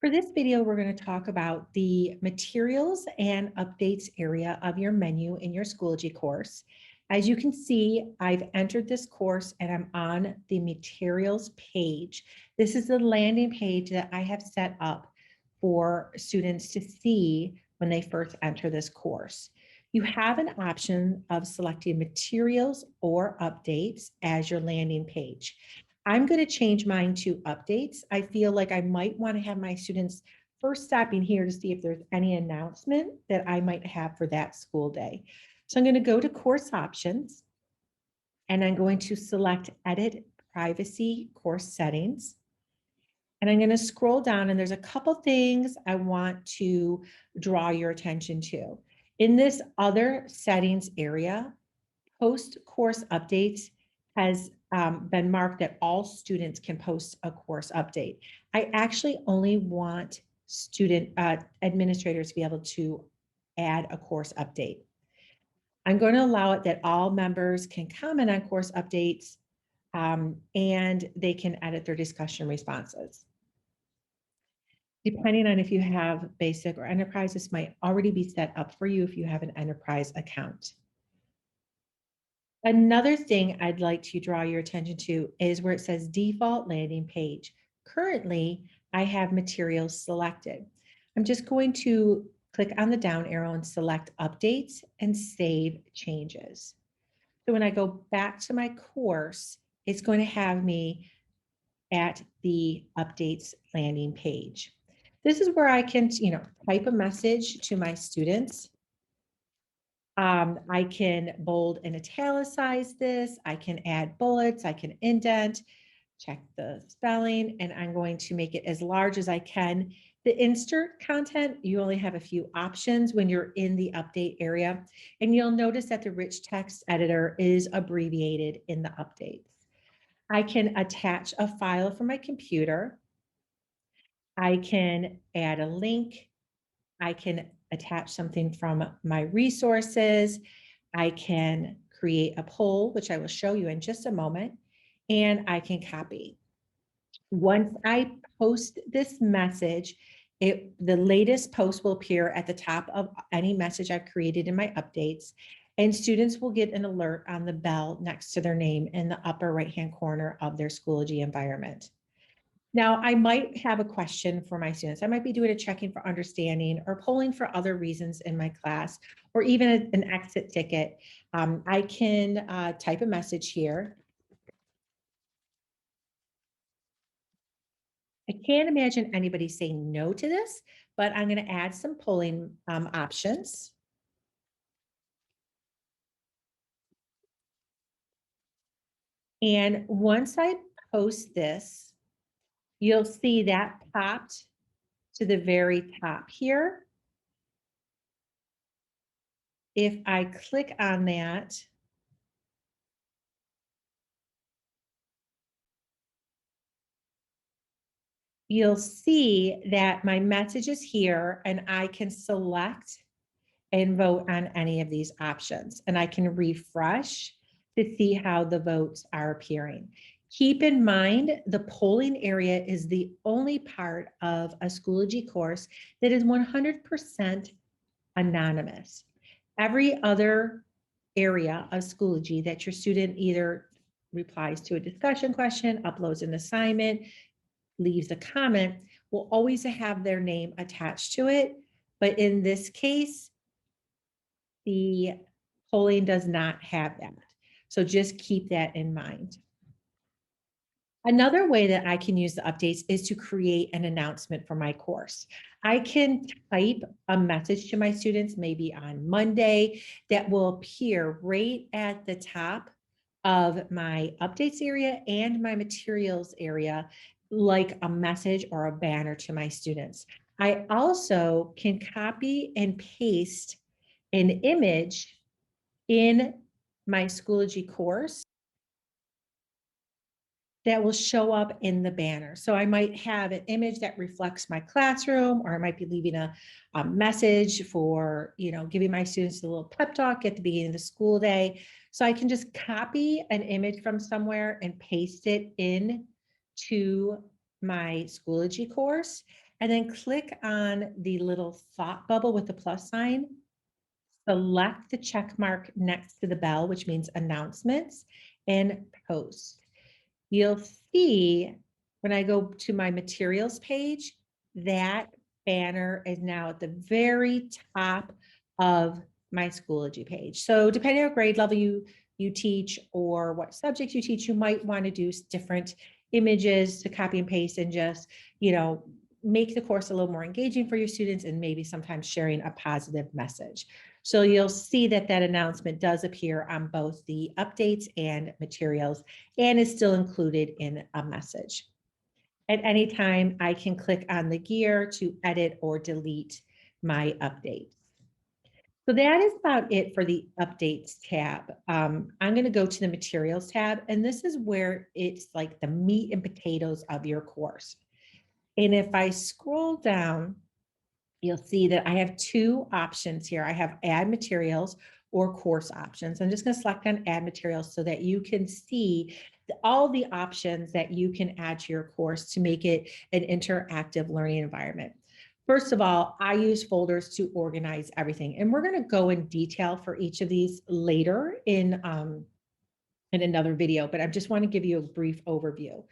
For this video, we're going to talk about the materials and updates area of your menu in your Schoology course. As you can see, I've entered this course and I'm on the materials page. This is the landing page that I have set up for students to see when they first enter this course. You have an option of selecting materials or updates as your landing page. I'm going to change mine to updates. I feel like I might want to have my students first stopping here to see if there's any announcement that I might have for that school day. So I'm going to go to course options and I'm going to select edit privacy course settings. And I'm going to scroll down and there's a couple things I want to draw your attention to. In this other settings area, post course updates has been marked that all students can post a course update. I actually only want student administrators to be able to add a course update. I'm going to allow it that all members can comment on course updates and they can edit their discussion responses. Depending on if you have basic or enterprise, this might already be set up for you if you have an enterprise account. Another thing I'd like to draw your attention to is where it says default landing page. Currently, I have materials selected. I'm just going to click on the down arrow and select updates and save changes. So when I go back to my course, it's going to have me at the updates landing page. This is where I can, type a message to my students. I can bold and italicize this. I can add bullets. I can indent, check the spelling, and I'm going to make it as large as I can. The insert content, you only have a few options when you're in the update area. And you'll notice that the rich text editor is abbreviated in the updates. I can attach a file from my computer. I can add a link. I can attach something from my resources. I can create a poll, which I will show you in just a moment, and I can copy. Once I post this message, the latest post will appear at the top of any message I've created in my updates, and students will get an alert on the bell next to their name in the upper right-hand corner of their Schoology environment. Now, I might have a question for my students. I might be doing a checking for understanding or polling for other reasons in my class, or even an exit ticket. I can type a message here. I can't imagine anybody saying no to this, but I'm going to add some polling options. And once I post this, you'll see that popped to the very top here. If I click on that, you'll see that my message is here and I can select and vote on any of these options. And I can refresh to see how the votes are appearing. Keep in mind, the polling area is the only part of a Schoology course that is 100% anonymous. Every other area of Schoology that your student either replies to a discussion question, uploads an assignment, leaves a comment, will always have their name attached to it. But in this case, the polling does not have that. So just keep that in mind. Another way that I can use the updates is to create an announcement for my course. I can type a message to my students, maybe on Monday, that will appear right at the top of my updates area and my materials area, like a message or a banner to my students. I also can copy and paste an image in my Schoology course that will show up in the banner. So I might have an image that reflects my classroom, or I might be leaving a message for, giving my students a little pep talk at the beginning of the school day. So I can just copy an image from somewhere and paste it in to my Schoology course. and then click on the little thought bubble with the plus sign. Select the check mark next to the bell, which means announcements, and post. You'll see when I go to my materials page, that banner is now at the very top of my Schoology page. So depending on what grade level you teach or what subject you teach, you might want to do different images to copy and paste and just, make the course a little more engaging for your students and maybe sometimes sharing a positive message. So you'll see that announcement does appear on both the updates and materials and is still included in a message. At any time, I can click on the gear to edit or delete my updates. So that is about it for the updates tab. I'm going to go to the materials tab, and this is where it's like the meat and potatoes of your course. And if I scroll down, you'll see that I have two options here. I have add materials or course options. I'm just going to select on add materials so that you can see all the options that you can add to your course to make it an interactive learning environment. First of all, I use folders to organize everything, and we're going to go in detail for each of these later in another video, but I just want to give you a brief overview.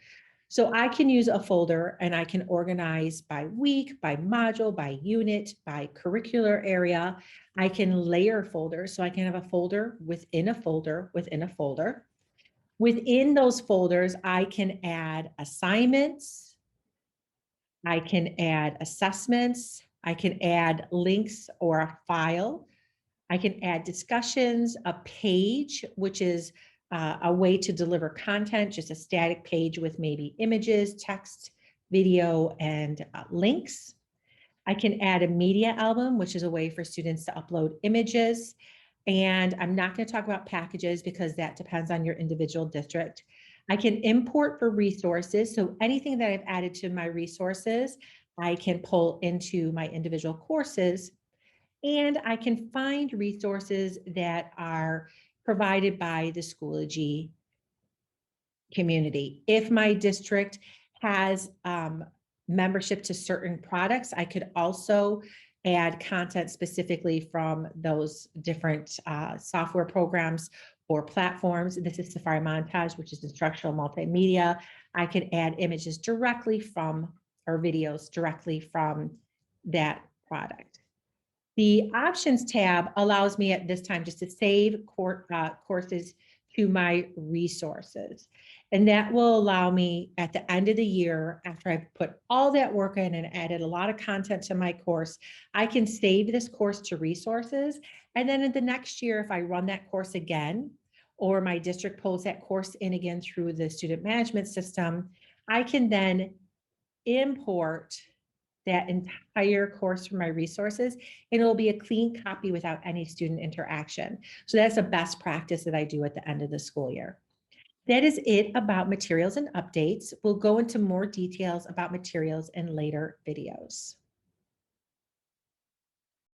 So I can use a folder and I can organize by week, by module, by unit, by curricular area. I can layer folders. So I can have a folder within a folder within a folder. Within those folders, I can add assignments. I can add assessments. I can add links or a file. I can add discussions, a page, which is a way to deliver content, just a static page with maybe images, text, video, and links. I can add a media album, which is a way for students to upload images. And I'm not going to talk about packages because that depends on your individual district. I can import for resources. So anything that I've added to my resources, I can pull into my individual courses. And I can find resources that are provided by the Schoology community. If my district has membership to certain products, I could also add content specifically from those different software programs or platforms. This is Safari Montage, which is instructional multimedia. I can add images directly from, or videos directly from that product. The options tab allows me at this time just to save courses to my resources. And that will allow me at the end of the year, after I've put all that work in and added a lot of content to my course, I can save this course to resources. And then in the next year, if I run that course again, or my district pulls that course in again through the student management system, I can then import that entire course from my resources, and it'll be a clean copy without any student interaction. So that's a best practice that I do at the end of the school year. That is it about materials and updates. We'll go into more details about materials in later videos.